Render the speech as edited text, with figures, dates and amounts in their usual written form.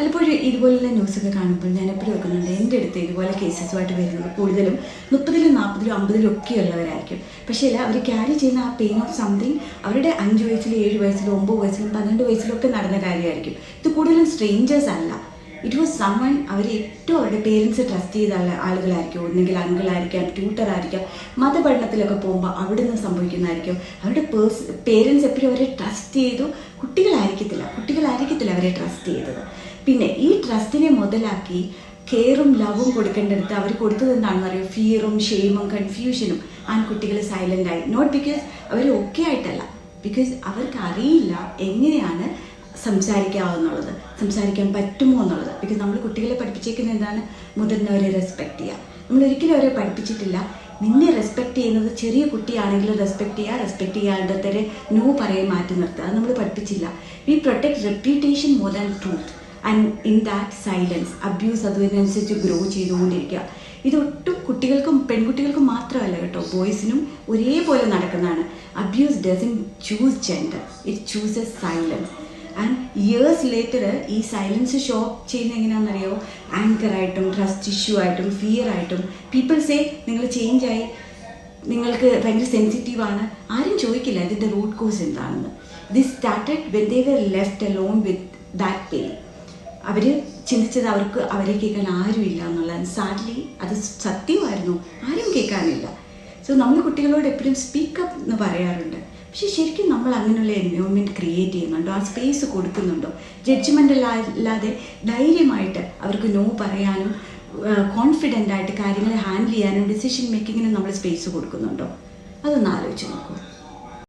പലപ്പോഴും ഇതുപോലുള്ള ന്യൂസൊക്കെ കാണുമ്പോൾ ഞാൻ എപ്പോഴും വെക്കുന്നുണ്ട്, എൻ്റെ അടുത്ത് ഇതുപോലെ കേസസുമായിട്ട് വരുന്നത് കൂടുതലും 30-ലും 40-ലും 50-ലും ഒക്കെ ഉള്ളവരായിരിക്കും. പക്ഷേ അവർ ക്യാരി ചെയ്യുന്ന ആ പെയിൻ ഓഫ് സംതിങ് അവരുടെ 5 വയസ്സിലും 7 വയസ്സിലും 9 വയസ്സിലും 12 വയസ്സിലും ഒക്കെ നടന്ന കാര്യമായിരിക്കും. ഇത് കൂടുതലും സ്ട്രേഞ്ചേഴ്സ് അല്ല. ഇറ്റ് വാസ് സമ്മൺ അവർ ഏറ്റവും അവരുടെ പേരൻസ് ട്രസ്റ്റ് ചെയ്ത ആളുകളായിരിക്കും. ഒന്നെങ്കിൽ അങ്കിളായിരിക്കാം, ട്യൂട്ടറായിരിക്കാം, മതപഠനത്തിലൊക്കെ പോകുമ്പോൾ അവിടെ നിന്ന് സംഭവിക്കുന്നതായിരിക്കും. അവരുടെ പേരൻസ് എപ്പോഴും അവരെ ട്രസ്റ്റ് ചെയ്തു. കുട്ടികളായിരിക്കത്തില്ല അവരെ ട്രസ്റ്റ് ചെയ്തത്. പിന്നെ ഈ ട്രസ്റ്റിനെ മുതലാക്കി കെയറും ലവും കൊടുക്കേണ്ടടുത്ത് അവർ കൊടുത്തത് എന്താണെന്ന് അറിയോ? ഫിയറും ഷെയിമും കൺഫ്യൂഷനും. കുട്ടികൾ സൈലൻ്റ് ആയി. നോട്ട് ബിക്കോസ് അവർ ഓക്കെ ആയിട്ടല്ല, ബിക്കോസ് അവർക്ക് അറിയില്ല എങ്ങനെയാണ് സംസാരിക്കാവുന്നുള്ളത്, സംസാരിക്കാൻ പറ്റുമോ എന്നുള്ളത്. ബിക്കോസ് നമ്മൾ കുട്ടികളെ പഠിപ്പിച്ചേക്കുന്നത് എന്താണ്? മുതിർന്നവരെ റെസ്പെക്ട് ചെയ്യുക. നമ്മൾ ഒരിക്കലും അവരെ പഠിപ്പിച്ചിട്ടില്ല നിന്നെ റെസ്പെക്ട് ചെയ്യുന്നത് ചെറിയ കുട്ടിയാണെങ്കിലും റെസ്പെക്ട് ചെയ്യാണ്ടത്തരെ നോ പറയും മാറ്റി നിർത്തുക. അത് നമ്മൾ പഠിപ്പിച്ചില്ല. We protect reputation more than truth. And in that silence abuse അതിനനുസരിച്ച് ഗ്രോ ചെയ്തുകൊണ്ടിരിക്കുക. ഇതൊട്ടും കുട്ടികൾക്കും പെൺകുട്ടികൾക്കും മാത്രമല്ല കേട്ടോ, ബോയ്സിനും ഒരേപോലെ നടക്കുന്നതാണ്. Abuse doesn't choose gender, it chooses silence. And years later ഈ സൈലൻസ് ഷോ ചെയ്യുന്ന എങ്ങനെയാണെന്നറിയോ? ആങ്കറായിട്ടും ട്രസ്റ്റ് ഇഷ്യൂ ആയിട്ടും ഫിയർ ആയിട്ടും. പീപ്പിൾ സേ നിങ്ങൾ ചേഞ്ചായി, നിങ്ങൾക്ക് ഭയങ്കര സെൻസിറ്റീവാണ്. ആരും ചോദിക്കില്ല ഇതിൻ്റെ റൂട്ട് കോസ് എന്താണെന്ന്. This started when they were left alone with that pain. അവർ ചിന്തിച്ചത് അവരെ കേൾക്കാൻ ആരുമില്ല എന്നുള്ളതാണ്. സാഡ്ലി അത് സത്യമായിരുന്നു, ആരും കേൾക്കാനില്ല. സോ നമ്മൾ കുട്ടികളോട് എപ്പോഴും സ്പീക്കപ്പ് എന്ന് പറയാറുണ്ട്. പക്ഷെ ശരിക്കും നമ്മൾ അങ്ങനെയുള്ള എൻവയോൺമെൻറ്റ് ക്രിയേറ്റ് ചെയ്യുന്നുണ്ടോ? ആ സ്പേസ് കൊടുക്കുന്നുണ്ടോ? ജഡ്ജ്മെൻ്റൽ അല്ലാതെ ധൈര്യമായിട്ട് അവർക്ക് നോ പറയാനും കോൺഫിഡൻ്റ് ആയിട്ട് കാര്യങ്ങൾ ഹാൻഡിൽ ചെയ്യാനും ഡിസിഷൻ മേക്കിങ്ങിനും നമ്മൾ സ്പേസ് കൊടുക്കുന്നുണ്ടോ? അതൊന്ന് ആലോചിച്ച് നോക്കൂ.